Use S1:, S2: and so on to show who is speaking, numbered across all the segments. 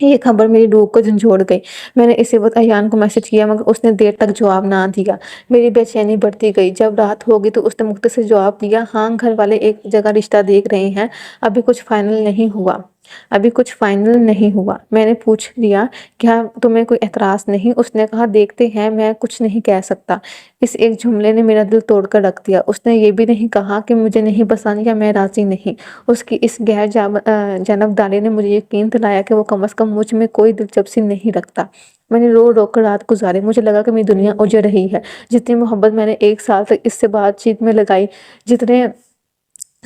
S1: یہ خبر میری روح کو جھنجھوڑ گئی۔ میں نے اسی وقت ایان کو میسج کیا مگر اس نے دیر تک جواب نہ دیا۔ میری بے چینی بڑھتی گئی۔ جب رات ہو گئی تو اس نے مختصر جواب دیا، ہاں گھر والے ایک جگہ رشتہ دیکھ رہے ہیں، ابھی کچھ فائنل نہیں ہوا۔ میں نے پوچھ لیا کیا تمہیں کوئی اعتراض نہیں؟ اس نے کہا دیکھتے ہیں، میں کچھ نہیں کہہ سکتا۔ اس ایک جملے نے میرا دل توڑ کر رکھ دیا۔ اس نے یہ بھی نہیں کہا کہ مجھے نہیں پسند یا میں راضی نہیں۔ اس کی اس غیر جانبداری نے مجھے یقین دلایا کہ وہ کم از کم مجھ میں کوئی دلچسپی نہیں رکھتا۔ میں نے رو رو کر رات گزاری۔ مجھے لگا کہ میری دنیا اجڑ رہی ہے۔ جتنی محبت میں نے ایک سال تک اس سے بات چیت میں لگائی، جتنے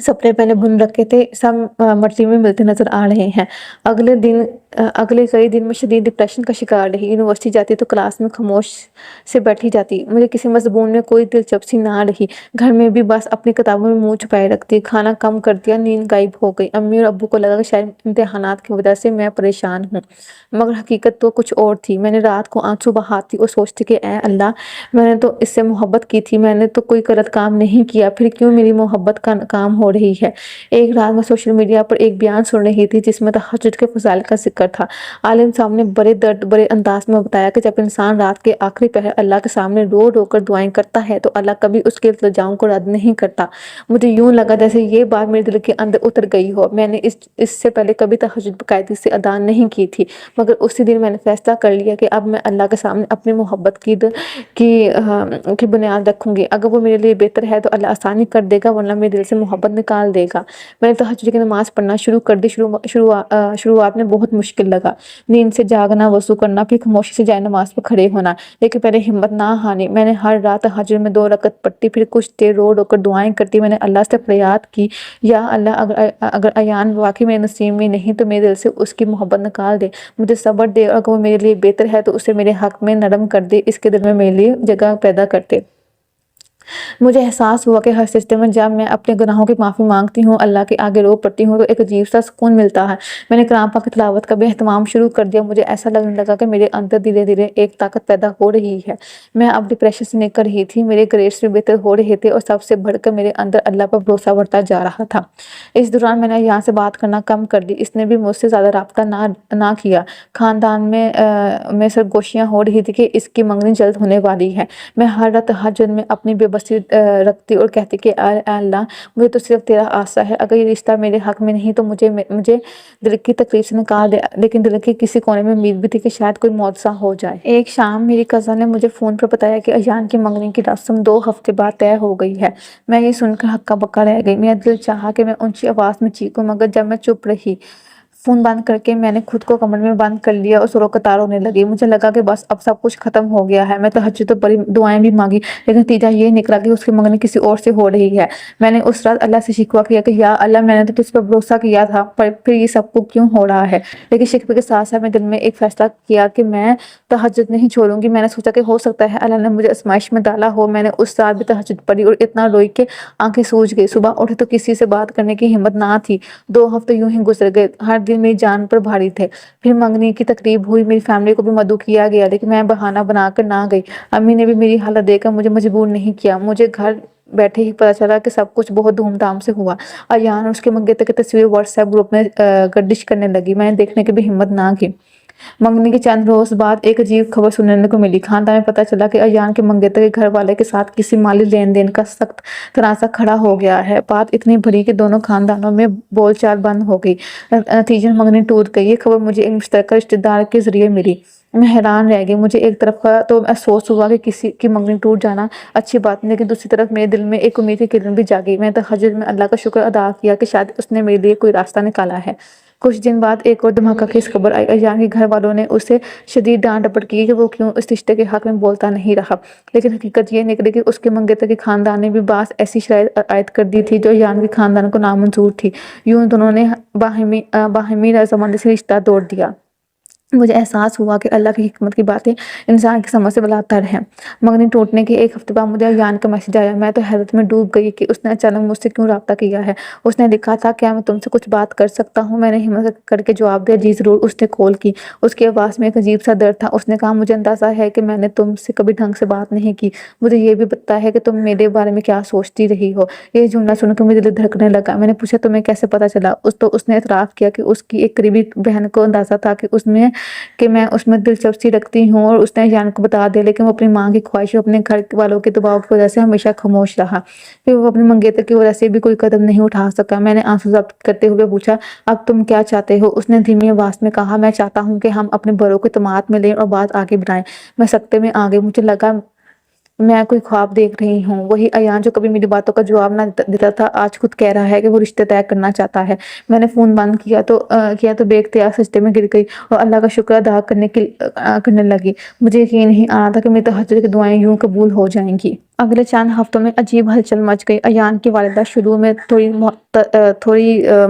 S1: سپنے پہلے بن رکھے تھے، سب مٹی میں ملتے نظر آ رہے ہیں۔ اگلے کئی دن میں شدید ڈپریشن کا شکار رہی۔ یونیورسٹی جاتی تو کلاس میں خاموش سے بیٹھی جاتی۔ مجھے کسی مضمون میں کوئی دلچسپی نہ رہی۔ گھر میں بھی بس اپنی کتابوں میں منہ چھپائے رکھتی۔ کھانا کم کر دیا، نیند غائب ہو گئی۔ امی اور ابو کو لگا کہ شاید امتحانات کی وجہ سے میں پریشان ہوں، مگر حقیقت تو کچھ اور تھی۔ میں نے رات کو آنسو بہاتی اور سوچتی کہ اے اللہ، میں نے تو اس سے محبت کی تھی، میں نے تو کوئی غلط کام نہیں کیا، پھر کیوں میری محبت کا کام ہو رہی ہے۔ ایک رات میں سوشل میڈیا پر ایک بیان سن رہی تھی جس میں تہجد کے فضائل کا ذکر تھا۔ عالم صاحب نے بڑے درد بڑے انداز میں بتایا کہ جب انسان رات کے آخری پہر اللہ کے سامنے رو رو کر دعائیں کرتا ہے تو اللہ کبھی اس کے التجاؤں کو رد نہیں کرتا۔ مجھے یوں لگا جیسے یہ بات میرے دل کے اندر اتر گئی ہو۔ میں نے اس سے پہلے کبھی تہجد باقاعدگی سے ادا نہیں کی تھی، مگر اسی دن میں نے فیصلہ کر لیا کہ اب میں اللہ کے سامنے اپنی محبت کی بنیاد رکھوں گی۔ اگر وہ میرے لیے بہتر ہے تو اللہ آسانی کر دے گا، ورنہ میرے دل سے محبت نکال دے گا۔ میں نے تہجد کی نماز پڑھنا شروع کر دی۔ شروعات میں بہت مشکل لگا، نیند سے جاگنا، وضو کرنا، پھر خاموشی سے جائے نماز پر کھڑے ہونا، لیکن پہلے ہمت نہ ہاری۔ میں نے ہر رات تہجد میں 2 رکعت پڑھتی، پھر کچھ دیر رو رو کر دعائیں کرتی۔ میں نے اللہ سے فریاد کی، یا اللہ، اگر ایان واقعی میرے نصیب میں نہیں تو میرے دل سے اس کی محبت نکال دے، مجھے صبر دے، اور اگر وہ میرے لیے بہتر ہے تو اسے میرے حق میں نرم کر دے، اس کے دل میں میرے لیے جگہ پیدا کر دے۔ مجھے احساس ہوا کہ ہر سجدے میں جب میں اپنے گناہوں کی معافی مانگتی ہوں، اللہ کے آگے رو پڑتی ہوں، تو ایک عجیب سا سکون ملتا ہے۔ میں نے کلام پاک کی تلاوت کا بھی اہتمام شروع کر دیا۔ مجھے ایسا لگنے لگا کہ میرے اندر دھیرے دھیرے ایک طاقت پیدا ہو رہی ہے۔ میں اب ڈپریشن سے نکل رہی تھی، میرے گریڈز بھی بہتر ہو رہے تھے، اور سب سے بڑھ کر میرے اندر اللہ پر بھروسہ بڑھتا جا رہا تھا۔ اس دوران میں نے یہاں سے بات کرنا کم کر دی، اس نے بھی مجھ سے زیادہ رابطہ نہ کیا۔ خاندان میں سرگوشیاں ہو رہی تھی کہ اس کی منگنی جلد ہونے والی ہے۔ میں ہر رات تہجد میں اپنی بے بسی رکھتی اور کہتی کہ اے اللہ، مجھے تو صرف تیرا آسرا ہے، اگر یہ رشتہ میرے حق میں نہیں تو مجھے دل کی تکلیف سے نکال دے۔ لیکن دل کے کسی کونے میں امید بھی تھی کہ شاید کوئی معجزہ ہو جائے۔ ایک شام میری کزن نے مجھے فون پر بتایا کہ ایان کی منگنی کی رسم 2 ہفتے بعد طے ہو گئی ہے۔ میں یہ سن کر ہکا بکا رہ گئی۔ میرا دل چاہا کہ میں اونچی آواز میں چیخوں، مگر جب میں چپ رہی، فون بند کر کے میں نے خود کو کمرے میں بند کر لیا اور سروں قطار ہونے لگی۔ مجھے لگا کہ بس اب سب کچھ ختم ہو گیا ہے۔ میں تہجد تو پڑھی، دعائیں بھی مانگی، لیکن نتیجہ یہ نکلا کہ اس کی منگنی کسی اور سے ہو رہی ہے۔ میں نے اس رات اللہ سے شکوہ کیا کہ یا اللہ، میں نے تو تجھ پر بھروسہ کیا تھا، پھر یہ سب کو کیوں ہو رہا ہے؟ لیکن شکوے کے ساتھ ساتھ میں دل میں ایک فیصلہ کیا کہ میں تہجد نہیں چھوڑوں گی۔ میں نے سوچا کہ ہو سکتا ہے اللہ نے مجھے آزمائش میں ڈالا ہو۔ میں نے اس رات بھی تہجد پڑھی اور اتنا روئی کہ آنکھیں سوج گئی۔ صبح اٹھی تو کسی سے بات کرنے کی ہمت نہ تھی۔ 2 ہفتے یوں ہی گزر گئے، ہر دن میری جان پر بھاری تھے۔ پھر منگنی کی تقریب ہوئی، میری فیملی کو بھی مدعو کیا گیا، لیکن میں بہانہ بنا کر نہ گئی۔ امی نے بھی میری حالت دیکھ کر مجھے مجبور نہیں کیا۔ مجھے گھر بیٹھے ہی پتہ چلا کہ سب کچھ بہت دھوم دھام سے ہوا۔ ایان اور اس کے منگیتر کی تصویر واٹس ایپ گروپ میں گردش کرنے لگی۔ میں نے دیکھنے کی بھی ہمت نہ کی۔ منگنی کے چند روز بعد ایک عجیب خبر سننے کو ملی۔ خاندان میں پتہ چلا کہ ایان کے منگیتر کے گھر والے کے ساتھ کسی مالی لین دین کا سخت تنازع کھڑا ہو گیا ہے۔ بات اتنی بڑھی کہ دونوں خاندانوں میں بول چال بند ہو گئی۔ نتیجتاً منگنی ٹوٹ گئی۔ یہ خبر مجھے ایک مشترکہ رشتہ دار کے ذریعے ملی۔ میں حیران رہ گئی۔ مجھے ایک طرف کا تو افسوس ہوا کہ کسی کی منگنی ٹوٹ جانا اچھی بات نہیں، لیکن دوسری طرف میرے دل میں ایک امید کی کرن بھی جاگی۔ میں تہجد میں اللہ کا شکر ادا کیا کہ شاید اس نے میرے لیے کوئی راستہ نکالا ہے۔ کچھ دن بعد ایک اور دھماکہ خیز خبر آئی۔ ایان کے گھر والوں نے اسے شدید ڈانٹ ڈپٹ کی کہ وہ کیوں اس رشتے کے حق میں بولتا نہیں رہا، لیکن حقیقت یہ نکلی کہ اس کے منگیتر کے خاندان نے بھی بعض ایسی شرائط عائد کر دی تھی جو ایان کے خاندان کو نامنظور تھی۔ یوں دونوں نے باہمی رضامندی سے رشتہ توڑ دیا۔ مجھے احساس ہوا کہ اللہ کی حکمت کی باتیں انسان کی سمجھ سے بالاتر ہیں۔ منگنی ٹوٹنے کے ایک ہفتے بعد مجھے ایان کا میسج آیا۔ میں تو حیرت میں ڈوب گئی کہ اس نے اچانک مجھ سے کیوں رابطہ کیا ہے۔ اس نے لکھا تھا، کیا میں تم سے کچھ بات کر سکتا ہوں؟ میں نے ہمت کر کے جواب دیا، جی ضرور۔ اس نے کال کی۔ اس کی آواز میں ایک عجیب سا درد تھا۔ اس نے کہا، مجھے اندازہ ہے کہ میں نے تم سے کبھی ڈھنگ سے بات نہیں کی۔ مجھے یہ بھی پتہ ہے کہ تم میرے بارے میں کیا سوچتی رہی ہو۔ یہ جملہ سن کر مجھے دل دھڑکنے لگا۔ میں نے پوچھا، تمہیں کیسے پتہ چلا؟ تو اس نے اعتراف کیا کہ اس کی ایک قریبی بہن کو اندازہ تھا کہ میں اس میں دلچسپی رکھتی ہوں، اور اس نے ایان کو بتا دیا، لیکن وہ اپنی ماں کی خواہش اور اپنے گھر والوں کے دباؤ کی وجہ سے ہمیشہ خاموش رہا۔ پھر وہ اپنی منگیتر کی وجہ سے بھی کوئی قدم نہیں اٹھا سکا۔ میں نے آنسو ضبط کرتے ہوئے پوچھا، اب تم کیا چاہتے ہو؟ اس نے دھیمی آواز میں کہا، میں چاہتا ہوں کہ ہم اپنے بڑوں کو اعتماد میں لیں اور بات آگے بڑھائیں۔ میں سکتے میں آ گئی۔ مجھے لگا میں کوئی خواب دیکھ رہی ہوں۔ وہی ایان جو کبھی میری باتوں کا جواب نہ دیتا تھا، آج خود کہہ رہا ہے کہ وہ رشتے طے کرنا چاہتا ہے۔ میں نے فون بند کیا تو بے اختیار سجدے میں گر گئی اور اللہ کا شکر ادا کرنے لگی۔ مجھے یقین نہیں آ رہا تھا کہ میری تہجد کی دعائیں یوں قبول ہو جائیں گی۔ اگلے چند ہفتوں میں عجیب ہلچل مچ گئی۔ ایان کی والدہ شروع میں تھوڑی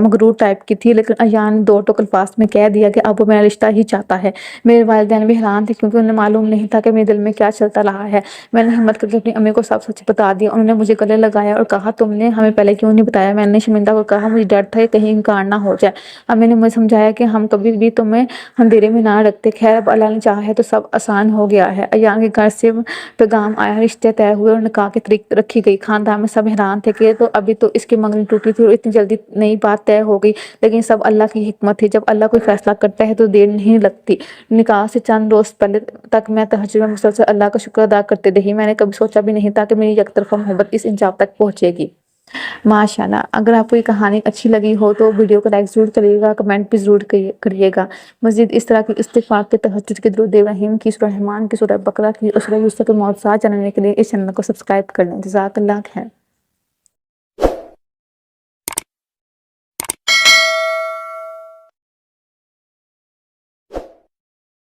S1: مغرور ٹائپ کی تھی، لیکن ایان نے دو ٹوک الفاظ میں کہہ دیا کہ اب وہ میرا رشتہ ہی چاہتا ہے۔ میرے والدین بھی حیران تھے، کیونکہ انہیں معلوم نہیں تھا کہ میرے دل میں کیا چلتا رہا ہے۔ میں نے ہمت کر کے اپنی امی کو سب سچ بتا دیا۔ انہوں نے مجھے گلے لگایا اور کہا، تم نے ہمیں پہلے کیوں نہیں بتایا؟ میں نے شرمندہ ہو کر کہا، مجھے ڈر تھا کہ کہیں انکار نہ ہو جائے۔ امی نے مجھے سمجھایا کہ ہم کبھی بھی تمہیں اندھیرے میں نہ رکھتے۔ خیر، اب اللہ نے چاہا ہے تو سب آسان ہو گیا ہے۔ ایان کے گھر سے پیغام آیا، رشتے طے ہوئے اور نکاح کی تاریخ رکھی گئی۔ خاندان میں سب حیران تھے کہ ابھی تو اس کی منگنی ٹوٹی تھی اور اتنی جلدی نئی بات طے ہو گئی، لیکن سب اللہ کی حکمت تھی۔ جب اللہ کوئی فیصلہ کرتا ہے تو دیر نہیں لگتی۔ نکاح سے چند روز پہلے تک میں تہجد میں مسلسل اللہ کا شکر ادا کرتی رہی۔ میں نے کبھی سوچا بھی نہیں تھا کہ میری یک طرفہ محبت اس انجام تک پہنچے گی۔ ماشاءاللہ، اگر آپ کو یہ کہانی اچھی لگی ہو تو ویڈیو کو لائک ضرور کریے گا، کمنٹ بھی ضرور کریے گا۔ مزید اس طرح کی استغفار کے، تہجد کے، درود ابراہیم کی، سورہ رحمان کی، سورہ بقرہ کی اور سورہ یوسف کے معجزات جاننے کے لیے اس چینل کو سبسکرائب کر لیں۔ جزاک اللہ خیر۔